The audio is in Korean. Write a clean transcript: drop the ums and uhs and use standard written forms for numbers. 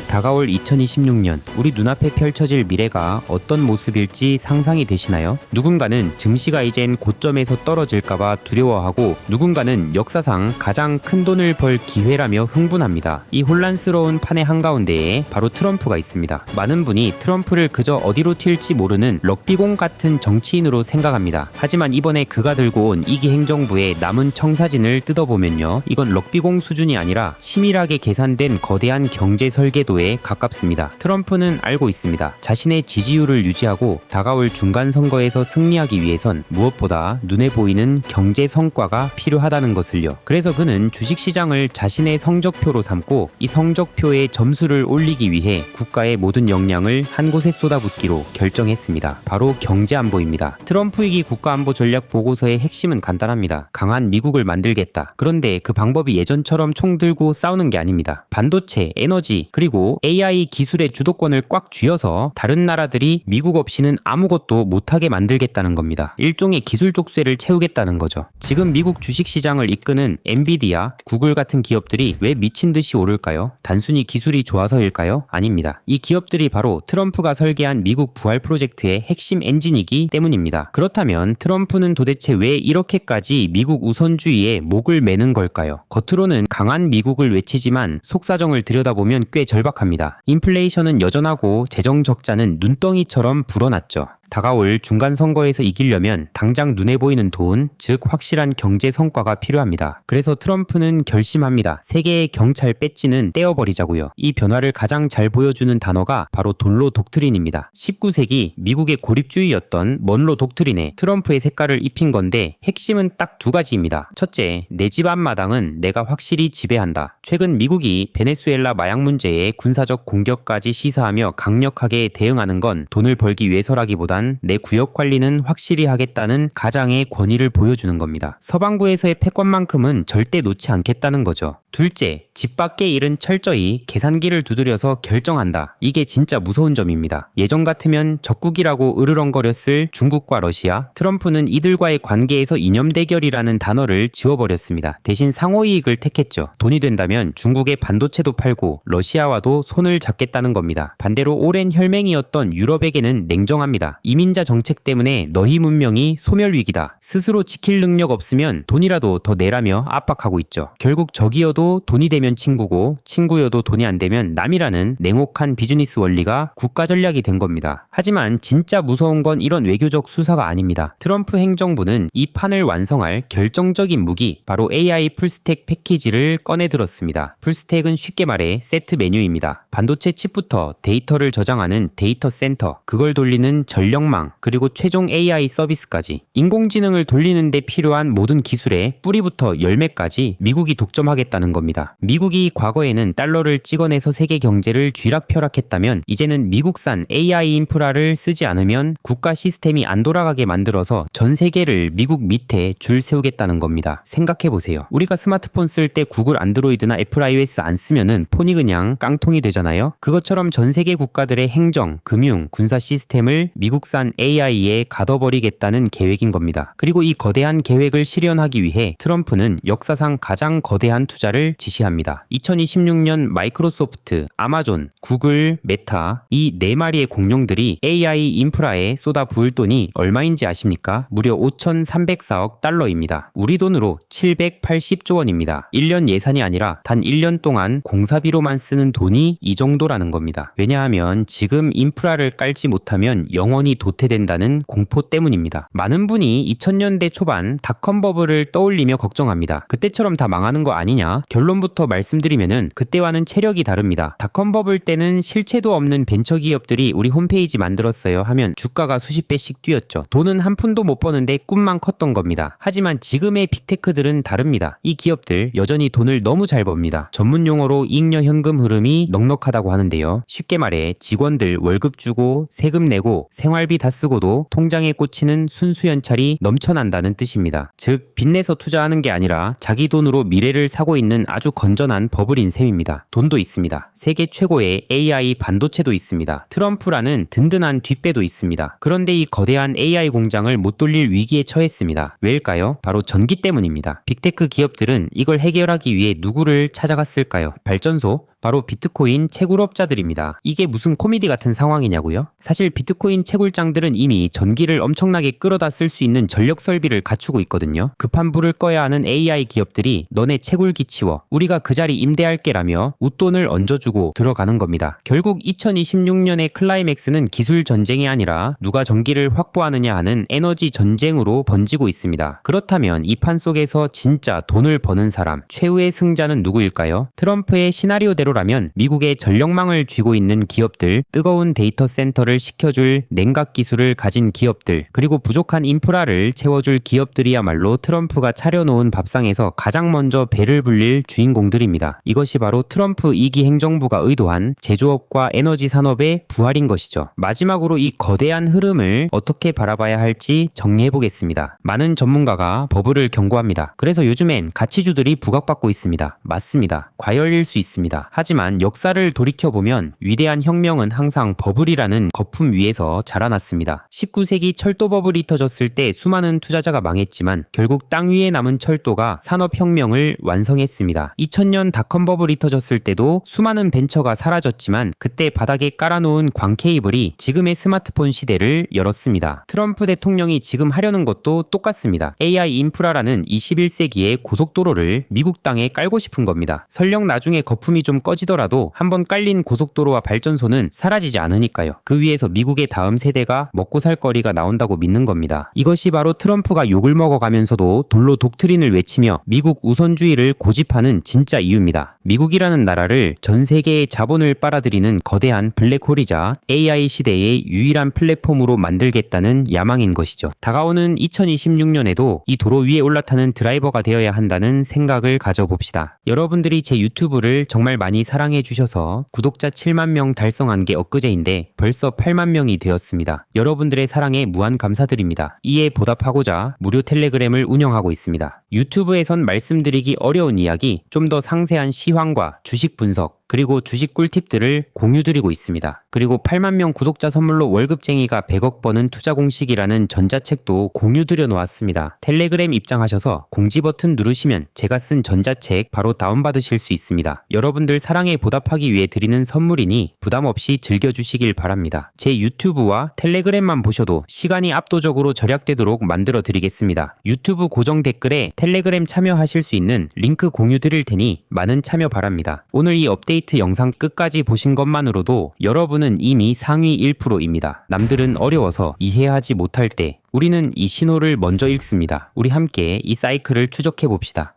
다가올 2026년 우리 눈앞에 펼쳐질 미래가 어떤 모습일지 상상이 되시나요? 누군가는 증시가 이젠 고점에서 떨어질까봐 두려워하고 누군가는 역사상 가장 큰 돈을 벌 기회라며 흥분합니다. 이 혼란스러운 판의 한가운데에 바로 트럼프가 있습니다. 많은 분이 트럼프를 그저 어디로 튈지 모르는 럭비공 같은 정치인으로 생각합니다. 하지만 이번에 그가 들고 온 이기 행정부의 남은 청사진을 뜯어보면요, 이건 럭비공 수준이 아니라 치밀하게 계산된 거대한 경제 설계도에 가깝습니다. 트럼프는 알고 있습니다. 자신의 지지율을 유지하고 다가올 중간 선거에서 승리하기 위해선 무엇보다 눈에 보이는 경제 성과가 필요하다는 것을요. 그래서 그는 주식시장을 자신의 성적표로 삼고 이 성적표의 점수를 올리기 위해 국가의 모든 역량을 한 곳에 쏟아붓기로 결정했습니다. 바로 경제안보입니다. 트럼프 위기 국가안보 전략 보고서의 핵심은 간단합니다. 강한 미국을 만들겠다. 그런데 그 방법이 예전처럼 총 들고 싸우는 게 아닙니다. 반도체, 에너지, 그리고 AI 기술의 주도권을 꽉 쥐어서 다른 나라들이 미국 없이는 아무것도 못하게 만들겠다는 겁니다. 일종의 기술 족쇄를 채우겠다는 거죠. 지금 미국 주식시장을 이끄는 엔비디아, 구글 같은 기업들이 왜 미친 듯이 오를까요? 단순히 기술이 좋아서일까요? 아닙니다. 이 기업들이 바로 트럼프가 설계한 미국 부활 프로젝트의 핵심 엔진이기 때문입니다. 그렇다면 트럼프는 도대체 왜 이렇게까지 미국 우선주의에 목을 매는 걸까요? 겉으로는 강한 미국을 외치지만 속사정을 들여다보면 꽤 절박합니다. 인플레이션은 여전하고 재정 적자는 눈덩이처럼 불어났죠. 다가올 중간 선거에서 이기려면 당장 눈에 보이는 돈, 즉 확실한 경제 성과가 필요합니다. 그래서 트럼프는 결심합니다. 세계의 경찰 배지는 떼어버리자고요. 이 변화를 가장 잘 보여주는 단어가 바로 돈로 독트린입니다. 19세기 미국의 고립주의였던 먼로 독트린에 트럼프의 색깔을 입힌 건데 핵심은 딱 두 가지입니다. 첫째, 내 집 앞마당은 내가 확실히 지배한다. 최근 미국이 베네수엘라 마약 문제에 군사적 공격까지 시사하며 강력하게 대응하는 건 돈을 벌기 위해서라기보단 내 구역 관리는 확실히 하겠다는 가장의 권위를 보여주는 겁니다. 서방구에서의 패권만큼은 절대 놓지 않겠다는 거죠. 둘째, 집 밖의 일은 철저히 계산기를 두드려서 결정한다. 이게 진짜 무서운 점입니다. 예전 같으면 적국이라고 으르렁거렸을 중국과 러시아, 트럼프는 이들과의 관계에서 이념 대결이라는 단어를 지워버렸습니다. 대신 상호이익을 택했죠. 돈이 된다면 중국의 반도체도 팔고 러시아와도 손을 잡겠다는 겁니다. 반대로 오랜 혈맹이었던 유럽에게는 냉정합니다. 이민자 정책 때문에 너희 문명이 소멸위기다. 스스로 지킬 능력 없으면 돈이라도 더 내라며 압박하고 있죠. 결국 적이어도 돈이 되면 친구고 친구여도 돈이 안 되면 남이라는 냉혹한 비즈니스 원리가 국가 전략이 된 겁니다. 하지만 진짜 무서운 건 이런 외교적 수사가 아닙니다. 트럼프 행정부는 이 판을 완성할 결정적인 무기, 바로 AI 풀스택 패키지를 꺼내 들었습니다. 풀스택은 쉽게 말해 세트 메뉴입니다. 반도체 칩부터 데이터를 저장하는 데이터 센터, 그걸 돌리는 전력망, 그리고 최종 AI 서비스까지 인공지능을 돌리는 데 필요한 모든 기술의 뿌리부터 열매까지 미국이 독점하겠다는 겁니다. 미국이 과거에는 달러를 찍어내서 세계 경제를 쥐락펴락했다면 이제는 미국산 AI 인프라를 쓰지 않으면 국가 시스템이 안 돌아가게 만들어서 전 세계를 미국 밑에 줄 세우겠다는 겁니다. 생각해보세요. 우리가 스마트폰 쓸 때 구글 안드로이드나 애플 iOS 안 쓰면은 폰이 그냥 깡통이 되잖아요. 그것처럼 전 세계 국가들의 행정, 금융, 군사 시스템을 미국산 AI에 가둬버리겠다는 계획인 겁니다. 그리고 이 거대한 계획을 실현하기 위해 트럼프는 역사상 가장 거대한 투자를 지시합니다. 2026년 마이크로소프트, 아마존, 구글, 메타 이 네 마리의 공룡들이 AI 인프라에 쏟아 부을 돈이 얼마인지 아십니까? 무려 5,304억 달러입니다. 우리 돈으로 780조 원입니다. 1년 예산이 아니라 단 1년 동안 공사비로만 쓰는 돈이 이 정도라는 겁니다. 왜냐하면 지금 인프라를 깔지 못하면 영원히 도태된다는 공포 때문입니다. 많은 분이 2000년대 초반 닷컴 버블을 떠올리며 걱정합니다. 그때처럼 다 망하는 거 아니냐? 결론부터 말씀드리면은 그때와는 체력이 다릅니다. 닷컴 버블 때는 실체도 없는 벤처 기업들이 우리 홈페이지 만들었어요 하면 주가가 수십 배씩 뛰었죠. 돈은 한 푼도 못 버는데 꿈만 컸던 겁니다. 하지만 지금의 빅테크들은 다릅니다. 이 기업들 여전히 돈을 너무 잘 법니다. 전문 용어로 잉여 현금 흐름이 넉넉하다고 하는데요. 쉽게 말해 직원들 월급 주고 세금 내고 생활비 다 쓰고도 통장에 꽂히는 순수 연찰이 넘쳐난다는 뜻입니다. 즉 빚내서 투자하는 게 아니라 자기 돈으로 미래를 사고 있는 아주 건전한 버블인 셈입니다. 돈도 있습니다. 세계 최고의 AI 반도체도 있습니다. 트럼프라는 든든한 뒷배도 있습니다. 그런데 이 거대한 AI 공장을 못 돌릴 위기에 처했습니다. 왜일까요? 바로 전기 때문입니다. 빅테크 기업들은 이걸 해결하기 위해 누구를 찾아갔을까요? 발전소? 바로 비트코인 채굴업자들입니다. 이게 무슨 코미디 같은 상황이냐고요? 사실 비트코인 채굴장들은 이미 전기를 엄청나게 끌어다 쓸 수 있는 전력 설비를 갖추고 있거든요. 급한 불을 꺼야 하는 AI 기업들이 너네 채굴기 치워, 우리가 그 자리 임대할게라며 웃돈을 얹어주고 들어가는 겁니다. 결국 2026년의 클라이맥스는 기술 전쟁이 아니라 누가 전기를 확보하느냐 하는 에너지 전쟁으로 번지고 있습니다. 그렇다면 이 판 속에서 진짜 돈을 버는 사람, 최후의 승자는 누구일까요? 트럼프의 시나리오대로라면 미국의 전력망을 쥐고 있는 기업들, 뜨거운 데이터 센터를 식혀줄 냉각 기술을 가진 기업들, 그리고 부족한 인프라를 채워줄 기업들이야말로 트럼프가 차려놓은 밥상에서 가장 먼저 배를 불릴 주인공들입니다. 이것이 바로 트럼프 2기 행정부가 의도한 제조업과 에너지 산업의 부활인 것이죠. 마지막으로 이 거대한 흐름을 어떻게 바라봐야 할지 정리해보겠습니다. 많은 전문가가 버블을 경고합니다. 그래서 요즘엔 가치주들이 부각받고 있습니다. 맞습니다. 과열일 수 있습니다. 하지만 역사를 돌이켜보면 위대한 혁명은 항상 버블이라는 거품 위에서 자라났습니다. 19세기 철도 버블이 터졌을 때 수많은 투자자가 망했지만 결국 땅 위에 남은 철도가 산업혁명을 완성했습니다. 2000년 닷컴 버블이 터졌을 때도 수많은 벤처가 사라졌지만 그때 바닥에 깔아놓은 광 케이블이 지금의 스마트폰 시대를 열었습니다. 트럼프 대통령이 지금 하려는 것도 똑같습니다. AI 인프라라는 21세기의 고속도로를 미국 땅에 깔고 싶은 겁니다. 설령 나중에 거품이 좀 꺼지더라도 한번 깔린 고속도로와 발전소는 사라지지 않으니까요. 그 위에서 미국의 다음 세대가 먹고 살 거리가 나온다고 믿는 겁니다. 이것이 바로 트럼프가 욕을 먹어가면서도 돌로 독트린을 외치며 미국 우선주의를 고집하는 진짜 이유입니다. 미국이라는 나라를 전 세계의 자본을 빨아들이는 거대한 블랙홀이자 AI 시대의 유일한 플랫폼으로 만들겠다는 야망인 것이죠. 다가오는 2026년에도 이 도로 위에 올라타는 드라이버가 되어야 한다는 생각을 가져봅시다. 여러분들이 제 유튜브를 정말 많이 사랑해 주셔서 구독자 7만 명 달성한 게 엊그제인데 벌써 8만 명이 되었습니다. 여러분들의 사랑에 무한 감사드립니다. 이에 보답하고자 무료 텔레그램을 운영하고 있습니다. 유튜브에선 말씀드리기 어려운 이야기, 좀 더 상세한 시황과 주식 분석, 그리고 주식 꿀팁들을 공유드리고 있습니다. 그리고 8만 명 구독자 선물로 월급쟁이가 100억 버는 투자 공식이라는 전자책도 공유드려 놓았습니다. 텔레그램 입장하셔서 공지 버튼 누르시면 제가 쓴 전자책 바로 다운받으실 수 있습니다. 여러분들 사랑에 보답하기 위해 드리는 선물이니 부담 없이 즐겨주시길 바랍니다. 제 유튜브와 텔레그램만 보셔도 시간이 압도적으로 절약되도록 만들어 드리겠습니다. 유튜브 고정 댓글에 텔레그램 참여하실 수 있는 링크 공유 드릴 테니 많은 참여 바랍니다. 오늘 이 업데이트 영상 끝까지 보신 것만으로도 여러분은 이미 상위 1%입니다. 남들은 어려워서 이해하지 못할 때 우리는 이 신호를 먼저 읽습니다. 우리 함께 이 사이클을 추적해 봅시다.